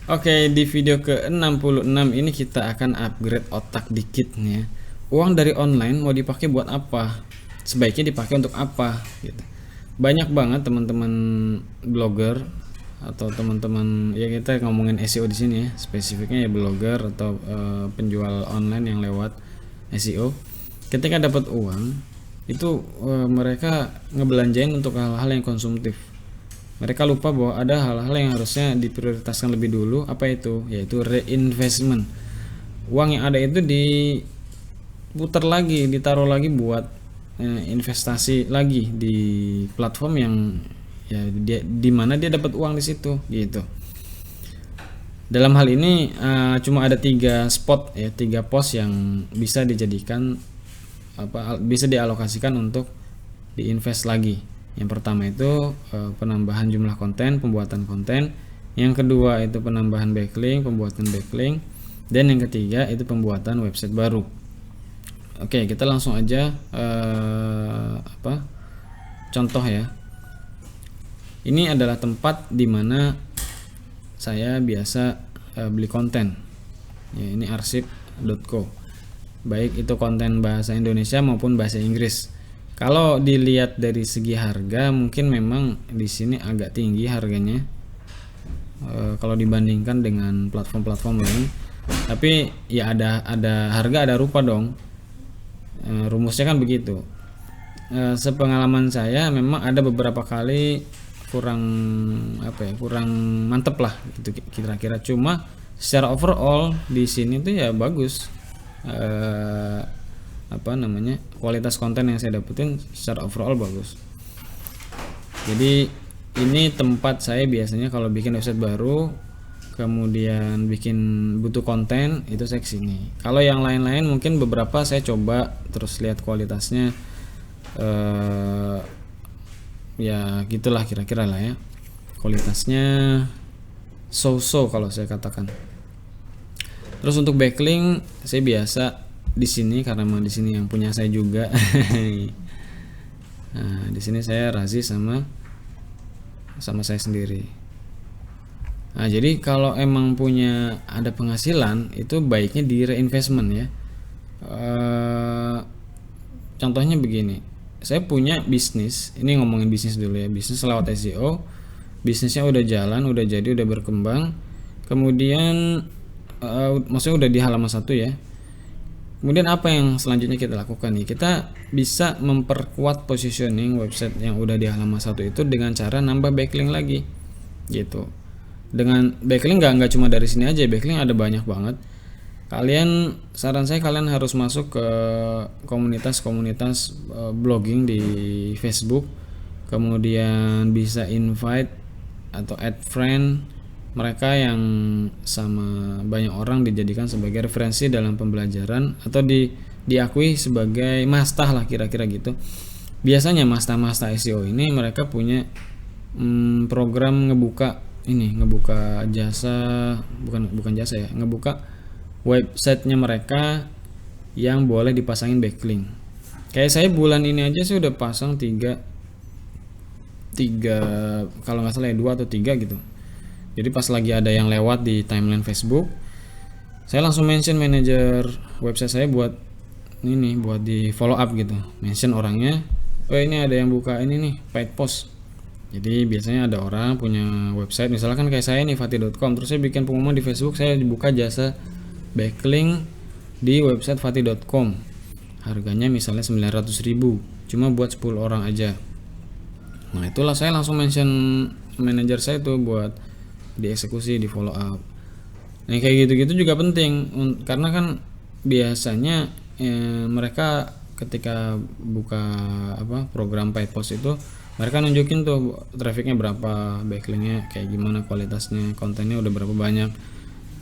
Oke, di video ke-66 ini kita akan upgrade otak dikit nih ya. Uang dari online mau dipakai buat apa? Sebaiknya dipakai untuk apa gitu. Banyak banget teman-teman blogger atau teman-teman ya, kita ngomongin SEO di sini ya, spesifiknya ya blogger atau penjual online yang lewat SEO. Ketika dapat uang itu mereka ngebelanjain untuk hal-hal yang konsumtif. Mereka lupa bahwa ada hal-hal yang harusnya diprioritaskan lebih dulu. Apa itu? Yaitu reinvestment. Uang yang ada itu diputar lagi, ditaruh lagi buat investasi lagi di platform yang ya dia di mana dia dapat uang di situ gitu. Dalam hal ini cuma ada 3 spot ya, 3 pos yang bisa dijadikan bisa dialokasikan untuk diinvest lagi. Yang pertama itu penambahan jumlah konten, pembuatan konten. Yang kedua itu penambahan backlink, pembuatan backlink. Dan yang ketiga itu pembuatan website baru. Oke, kita langsung aja contoh ya. Ini adalah tempat dimana saya biasa beli konten. Ya, ini arsip.co. Baik itu konten bahasa Indonesia maupun bahasa Inggris. Kalau dilihat dari segi harga, mungkin memang di sini agak tinggi harganya kalau dibandingkan dengan platform-platform lain. Tapi ya ada harga ada rupa dong. Rumusnya kan begitu. Sepengalaman saya memang ada beberapa kali kurang mantep lah gitu kira-kira. Cuma secara overall di sini tuh ya bagus. Kualitas konten yang saya dapetin secara overall bagus. Jadi ini tempat saya biasanya kalau bikin website baru kemudian butuh konten, itu saya kesini. Kalau yang lain-lain mungkin beberapa saya coba terus lihat kualitasnya ya gitulah kira-kira lah ya, kualitasnya so-so kalau saya katakan. Terus untuk backlink saya biasa di sini karena memang di sini yang punya saya juga. Nah, di sini saya razi sama saya sendiri. Nah, jadi kalau emang punya ada penghasilan itu baiknya di reinvestment ya. Contohnya begini, saya punya bisnis, ini ngomongin bisnis dulu ya, bisnis lewat SEO, bisnisnya udah jalan, udah jadi, udah berkembang, kemudian maksudnya udah di halaman 1 ya. Kemudian apa yang selanjutnya kita lakukan nih? Kita bisa memperkuat positioning website yang udah di halaman 1 itu dengan cara nambah backlink lagi gitu. Dengan backlink nggak cuma dari sini aja, backlink ada banyak banget. Saran saya kalian harus masuk ke komunitas blogging di Facebook, kemudian bisa invite atau add friend mereka yang sama banyak orang dijadikan sebagai referensi dalam pembelajaran atau diakui sebagai mastah lah kira-kira gitu. Biasanya mastah SEO ini mereka punya program ngebuka jasa, bukan jasa ya, ngebuka websitenya mereka yang boleh dipasangin backlink. Kayak saya bulan ini aja sih udah pasang 3 kalau nggak salah ya 2 atau 3 gitu. Jadi pas lagi ada yang lewat di timeline Facebook, saya langsung mention manajer website saya buat di follow up gitu. Mention orangnya, ini ada yang buka ini nih, paid post. Jadi biasanya ada orang punya website, misalkan kayak saya nih fati.com, terus saya bikin pengumuman di Facebook, saya dibuka jasa backlink di website fati.com. Harganya misalnya 900.000, cuma buat 10 orang aja. Nah, itulah saya langsung mention manajer saya tuh buat dieksekusi, di follow up. Nah, kayak gitu-gitu juga penting karena kan biasanya mereka ketika buka program paid post itu mereka nunjukin tuh trafficnya berapa, backlinknya kayak gimana, kualitasnya, kontennya udah berapa banyak.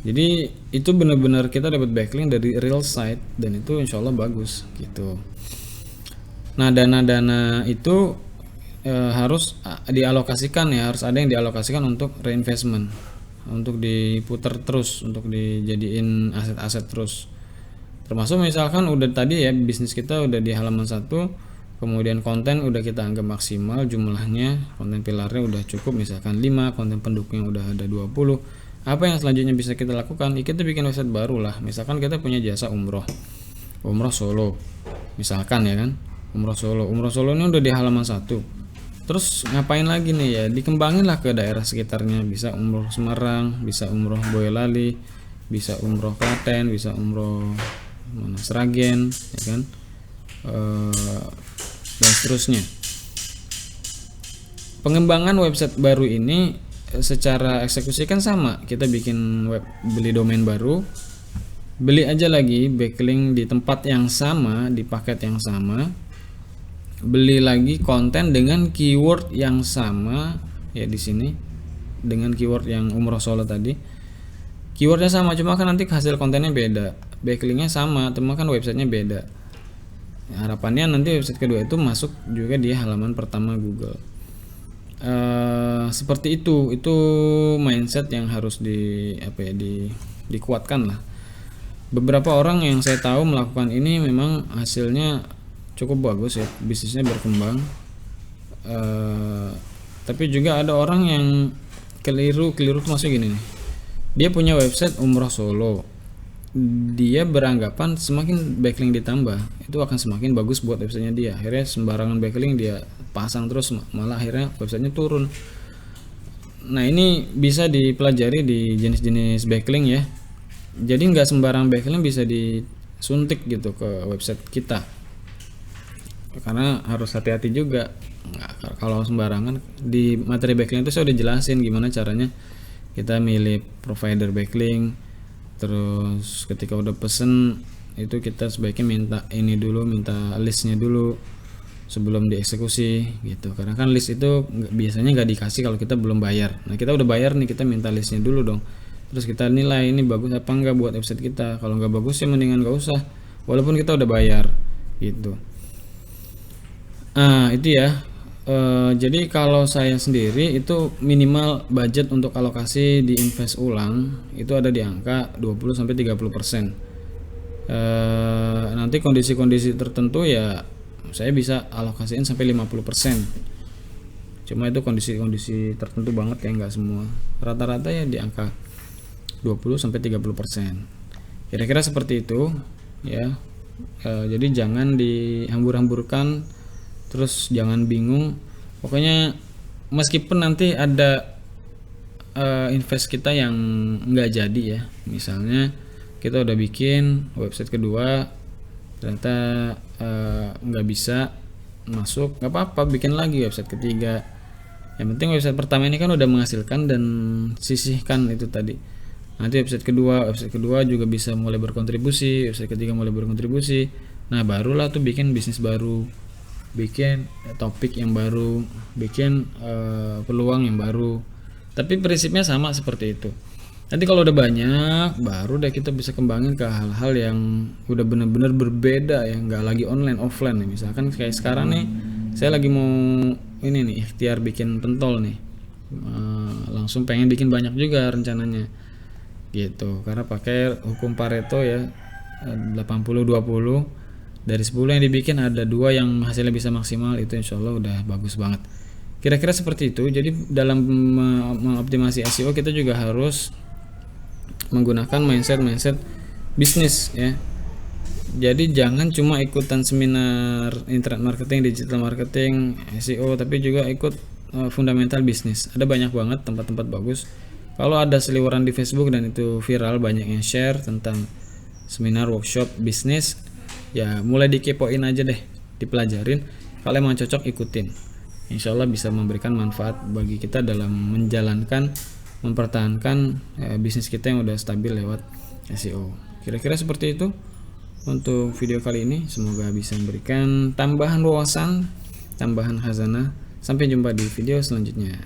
Jadi itu benar-benar kita dapat backlink dari real site dan itu insyaallah bagus gitu. Nah, dana-dana itu harus dialokasikan ya, harus ada yang dialokasikan untuk reinvestment, untuk diputar terus, untuk dijadiin aset-aset terus. Termasuk misalkan udah tadi ya, bisnis kita udah di halaman 1, kemudian konten udah kita anggap maksimal jumlahnya, konten pilarnya udah cukup misalkan 5, konten pendukungnya udah ada 20. Apa yang selanjutnya bisa kita lakukan? Kita bikin website baru lah. Misalkan kita punya jasa umroh Solo, misalkan ya kan, umroh Solo ini udah di halaman 1. Terus ngapain lagi nih ya? Dikembangin lah ke daerah sekitarnya. Bisa umroh Semarang, bisa umroh Boyolali, bisa umroh Klaten, bisa umroh mana Sragen, ya kan, dan seterusnya. Pengembangan website baru ini secara eksekusi kan sama, kita bikin web, beli domain baru, beli aja lagi backlink di tempat yang sama, di paket yang sama, beli lagi konten dengan keyword yang sama ya, di sini dengan keyword yang umroh Solo tadi, keywordnya sama, cuma kan nanti hasil kontennya beda, backlinknya sama, cuma kan websitenya beda. Harapannya nanti website kedua itu masuk juga di halaman pertama Google. Seperti itu mindset yang harus dikuatkan lah. Beberapa orang yang saya tahu melakukan ini memang hasilnya cukup bagus ya, bisnisnya berkembang. Tapi juga ada orang yang keliru termasuk gini nih, dia punya website umroh Solo, dia beranggapan semakin backlink ditambah itu akan semakin bagus buat websitenya dia, akhirnya sembarangan backlink dia pasang terus, malah akhirnya websitenya turun. Nah ini bisa dipelajari di jenis-jenis backlink ya, jadi nggak sembarang backlink bisa disuntik gitu ke website kita, karena harus hati-hati juga. Nggak, kalau sembarangan. Di materi backlink itu saya udah jelasin gimana caranya kita milih provider backlink. Terus ketika udah pesen itu kita sebaiknya minta listnya dulu sebelum dieksekusi gitu, karena kan list itu biasanya nggak dikasih kalau kita belum bayar. Nah kita udah bayar nih, kita minta listnya dulu dong, terus kita nilai ini bagus apa enggak buat website kita. Kalau nggak bagus ya mendingan nggak usah, walaupun kita udah bayar gitu. Itu ya. Jadi kalau saya sendiri itu minimal budget untuk alokasi di invest ulang itu ada di angka 20-30%. Nanti kondisi-kondisi tertentu ya saya bisa alokasiin sampai 50%. Cuma itu kondisi-kondisi tertentu banget ya, nggak semua. Rata-rata ya di angka 20-30%. Kira-kira seperti itu ya. Jadi jangan dihambur-hamburkan, terus jangan bingung. Pokoknya meskipun nanti ada invest kita yang nggak jadi ya, misalnya kita udah bikin website kedua ternyata nggak bisa masuk, nggak apa-apa, bikin lagi website ketiga. Yang penting website pertama ini kan udah menghasilkan dan sisihkan itu tadi. Nanti website kedua juga bisa mulai berkontribusi, website ketiga mulai berkontribusi. Nah barulah tuh bikin bisnis baru, bikin topik yang baru, bikin peluang yang baru. Tapi prinsipnya sama seperti itu. Nanti kalau udah banyak, baru deh kita bisa kembangin ke hal-hal yang udah bener-bener berbeda ya, nggak lagi online offline nih. Misalkan kayak sekarang nih, saya lagi mau ini nih ikhtiar bikin pentol nih, langsung pengen bikin banyak juga rencananya gitu, karena pakai hukum Pareto ya, 80-20. Dari 10 yang dibikin ada 2 yang hasilnya bisa maksimal, itu insya Allah udah bagus banget. Kira-kira seperti itu. Jadi dalam mengoptimasi SEO kita juga harus menggunakan mindset bisnis ya. Jadi jangan cuma ikutan seminar internet marketing, digital marketing, SEO, tapi juga ikut fundamental bisnis. Ada banyak banget tempat-tempat bagus. Kalau ada seliweran di Facebook dan itu viral, banyak yang share tentang seminar, workshop bisnis, ya mulai dikepoin aja deh, dipelajarin. Kalau emang cocok ikutin, insya Allah bisa memberikan manfaat bagi kita dalam menjalankan, mempertahankan bisnis kita yang udah stabil lewat SEO. Kira-kira seperti itu untuk video kali ini. Semoga bisa memberikan tambahan wawasan, tambahan khazanah. Sampai jumpa di video selanjutnya.